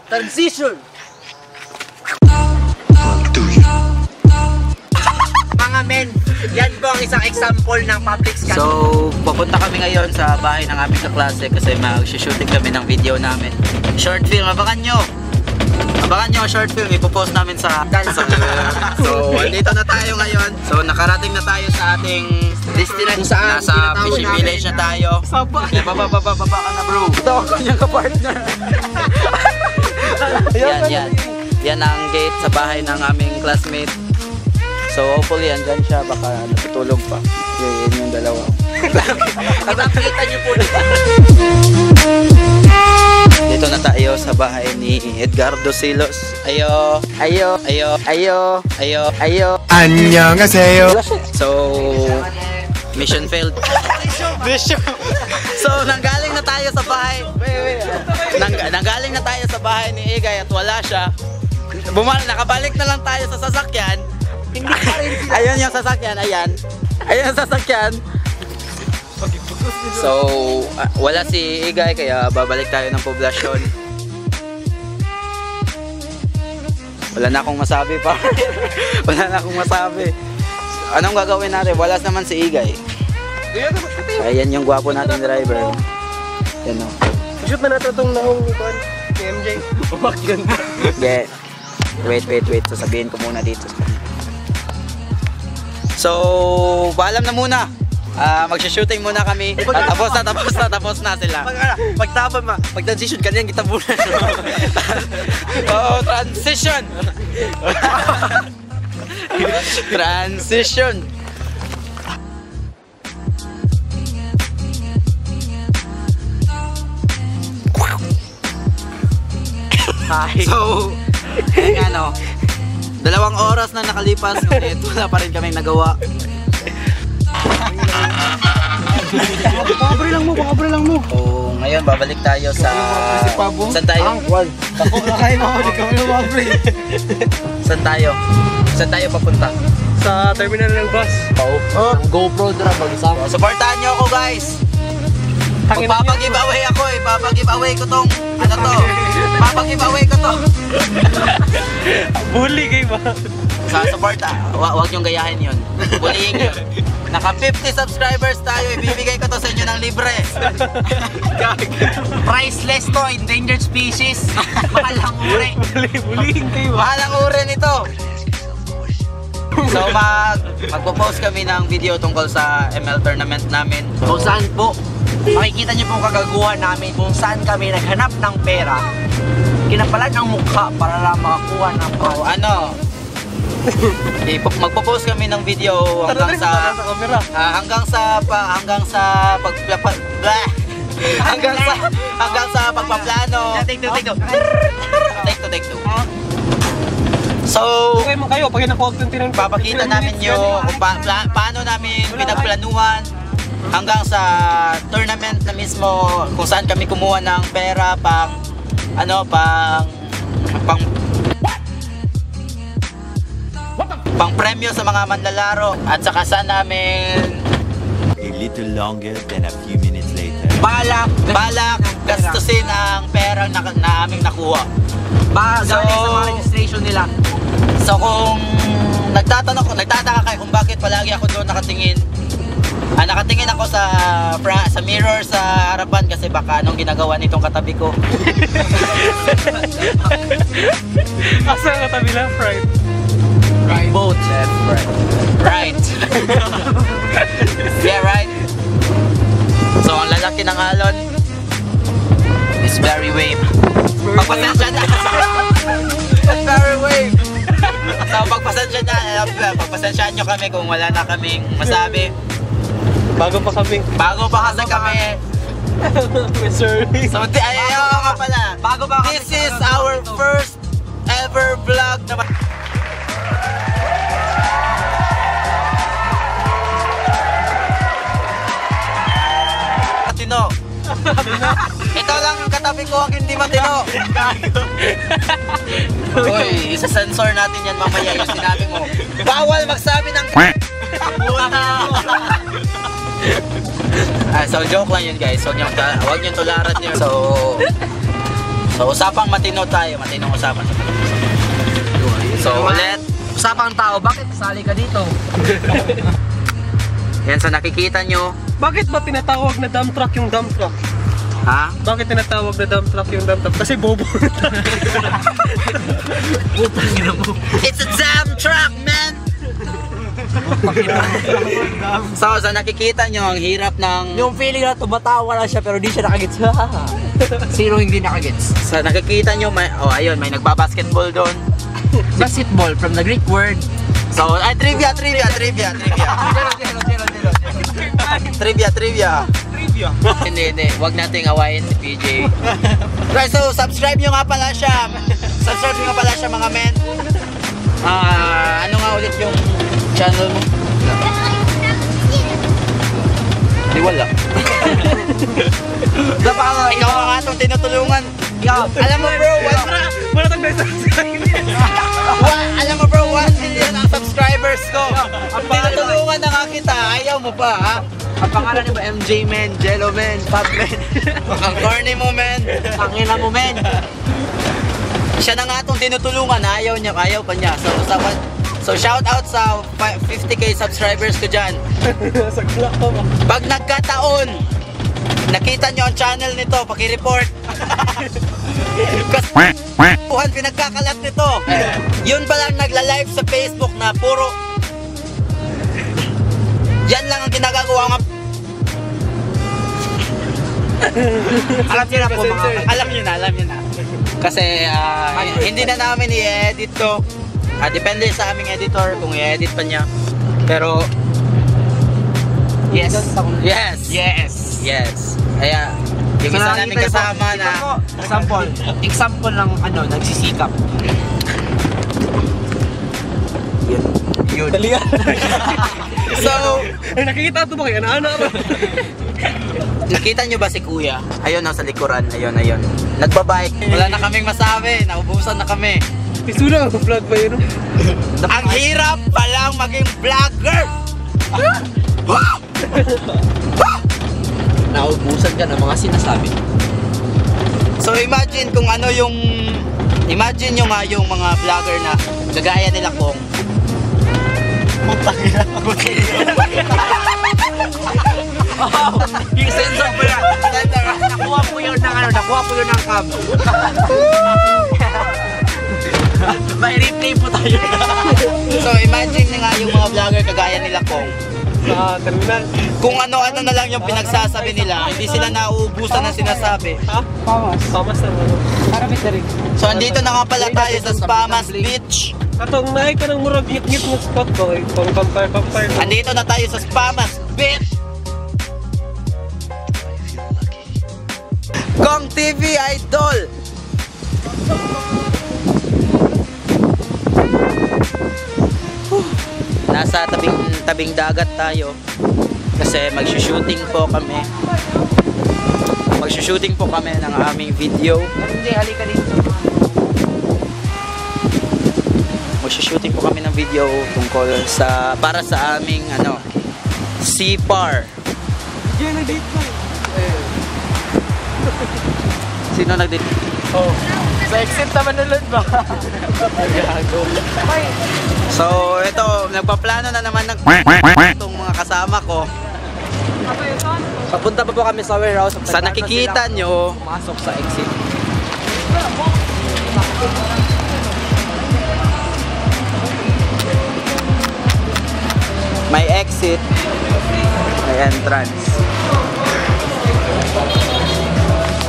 Transition. Mga men, yan po ang isang example ng public scan. So, pupunta kami ngayon sa bahay ng aming kaklase kasi mag-shooting kami ng video namin. Short film, abangan nyo! Abangan nyo, short film, ipopost namin sa So, andito na tayo ngayon. So, nakarating na tayo sa ating destination. Nasa fishing village na tayo. Baba ka na bro. Ito ako niyang kapartner. Yan ang gate sa bahay ng aming classmate. So hopefully andyan siya, baka natutulog pa. Yan yung dalawa. Nakita niyo po dito. Dito na tayo sa bahay ni Edgardo Silos. Ayo. 안녕하세요. So mission failed. So nanggaling na tayo sa bahay. Nanggaling na tayo sa bahay ni Igay at wala siya. Nakabalik na lang tayo sa sasakyan. Hindi pa rin sila. Ayun yung sasakyan, ayan. Ayun yung sasakyan. So, wala si Igay kaya babalik tayo ng poblasyon. Wala na akong masabi pa. Wala na akong masabi. Anong gagawin natin? Wala naman si Igay. Ayan yung gwapo nating driver. Yan o. Shoot na natin itong nahong ni MJ. Umak yun. Yeah. Wait. Sasabihin ko muna dito. So, paalam na muna. Magsha-shooting muna kami. Tapos na sila. Pag-transition kanyan kita muna. Oh, transition. Transition. So, ano, 2 oras na nakalipas, ngunit wala pa rin kaming nagawa. Pakabre lang mo. So, ngayon babalik tayo sa... Saan tayo? Tako na kayo mo, hindi kami lumabri. Saan tayo? Saan tayo papunta? Sa terminal ng bus. GoPro dra pag-isama. Supportahan nyo ako guys! Magpapag-giveaway ako eh. Papag-giveaway ko tong ano to. Papag-giveaway ko to. Bully kayo ba? Sa support huwag nyong gayahin yun. Bullying yun. Naka 50 subscribers tayo. Ibibigay ko to sa inyo ng libre. Priceless to. Endangered species. Mahalang uri. Bullying kayo ba? Mahalang uri nito. So magpo-post kami ng video tungkol sa ML tournament namin. Kung saan po makikita niyo po ang kagaguhan namin kung saan kami naghanap ng pera, kinapalan ng mukha para lang makakuha ng magpo-post kami ng video hanggang sa pagpaplano. Take two. So, kayo pag na-content din papakita namin yung paano namin pinagplanuhan hanggang sa tournament na mismo, kung saan kami kumuha ng pera pang premyo sa mga manlalaro, at saka saan namin A little longer than a few minutes later. balak gastusin ang perang na aming nakuha. Galing sa mga registration nila. So kung nagtataka kayo kung bakit palagi ako doon nakatingin. Nakatingin ako sa mirror sa harapan kasi baka anong ginagawa nitong katabi ko. Asa ang katabi lang, right? Both left, right. Yeah, right. So ang lalaki ng alon is very wave. Pagpasensya na. It's very wave. So pagpasensyahan nyo kami kung wala na kaming masabi. Bago pa kasi kami. Sorry. So ayaw nga pala. This is our first ever vlog naman. Matino. Ito lang ang katabi ko ang hindi matino. Uy, isa-sensor natin yan mamaya yung sinabi mo. Bawal magsabi ng So joke lang yun guys. Huwag niyong tularan yun. So usapang matino tayo. Matinong usapan. So ulit. Usapang tao, bakit sali ka dito? Yan sa nakikita nyo. Bakit ba tinatawag na dump truck yung dump truck? Ha? Bakit tinatawag na dump truck yung dump truck? Kasi bobo. Putang ina mo. It's a damn truck, man! So sa nakikita nyo, ang hirap ng... Yung feeling na tumatawa na siya pero di siya nakagets. Sino hindi nakagets? Sa nakikita nyo, ayun, may nagbabasketball doon. Basketball from the Greek word. So, trivia. Hindi. Huwag nating awayin si PJ. Right, so subscribe nyo nga pala siya. Mga men. Ano nga ulit yung channel mo? Di wala. Ikaw nga itong tinutulungan. Alam mo bro, Wala tayong subscribe. alam mo bro, 1 million ang subscribers ko. Tinutulungan na nga kita, ayaw mo pa ha? Ang pangalan niyo ba MJ men, Jello men, Pop men? Ang corny mo men. Pangina mo men. Siya na nga itong tinutulungan, ayaw pa niya. So shout out sa 50k subscribers ko dyan. Sagla ko ba? Pag nagkataon, nakita nyo ang channel nito, pakireport. Kasi buhan pinagkakalat nito. Yun pa lang nagla-live sa Facebook na puro yan lang ang ginagawa nga. Alam niyo na po mga Alam nyo na. Kasi hindi na namin i-edit to. Depende sa aming editor kung i-edit pa niya. Pero yes. Kaya yung isa namin kasama na example ng nagsisikap. Yun. So, nakikita ito ba kayo? Ano? nakita nyo ba si Kuya? Ayun, nasa likuran. Ayun. Nagbabike. Wala na kaming masabi. Naubusan na kami. Isuna ako vlog ba yun? Ang hirap palang maging vlogger! Naubusan ka ng mga sinasabi. So imagine kung ano yung... Imagine nyo nga yung mga vlogger na kagaya nila kong Yung sensor po yan. Nakuha po yun ng cam. May replay po tayo. So imagine nyo nga yung mga vlogger kagaya nila kong Sa terminal. kung ano-ano na lang yung pinagsasabi nila, hindi sila nauubusan ng sinasabi. Ha? Pamas na ano? So andito na nga pala tayo sa Spamas Beach. Atong naay ka ng murag ngit-ngit ng spot ko. Pang vampire. Andito na tayo sa Spamas Beach. Kong TV Idol. Nasa tabing dagat tayo kasi magshooting po kami ng aming video. Hindi, halika dito. Magshooting po kami ng video tungkol para sa aming CPAR. Diyan na date pa. Sino nag-date? Oh. Sa exit naman nulod ba? Gago. So ito, nagpaplano na naman itong mga kasama ko. Papunta pa po kami sa warehouse. Sa nakikita nyo, Pumasok sa exit. may exit, may entrance.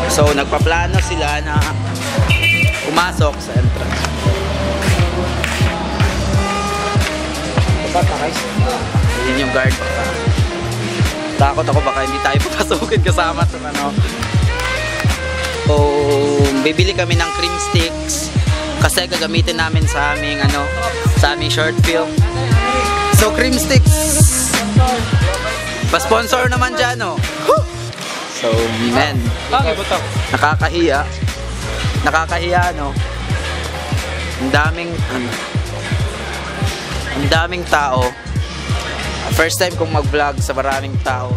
So nagpaplano sila na pumasok sa entrance. Yun yung guard. Takot ako baka hindi tayo papasukin kasama sa So bibili kami ng cream sticks kasi gagamitin namin sa aming short film. So cream sticks, pa-sponsor naman dyan So men, nakakahiya ang daming tao. First time kong mag-vlog sa maraming tao.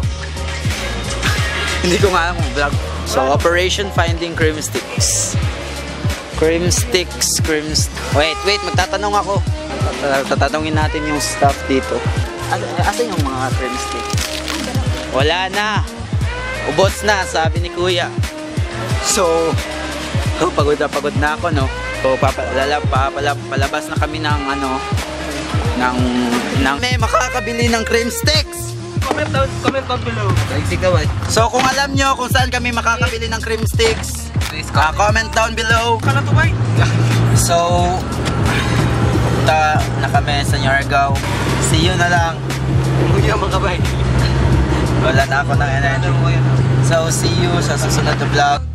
Hindi ko nga alam kung vlog. So, Operation Finding Cream Sticks. Wait, magtatanong ako. Tatanungin natin yung staff dito. Asan yung mga cream sticks? Wala na. Ubos na, sabi ni Kuya. So, pagod na ako, no? So, palabas na kami ng may makakabili ng cream sticks. Comment down below. So, kung alam nyo kung saan kami makakabili ng cream sticks, comment down below. Kana to bay? So, punta na kami sa Yargao. See you na lang. Kuya mga bay. Wala na ako ng energy. So, see you sa susunod na vlog.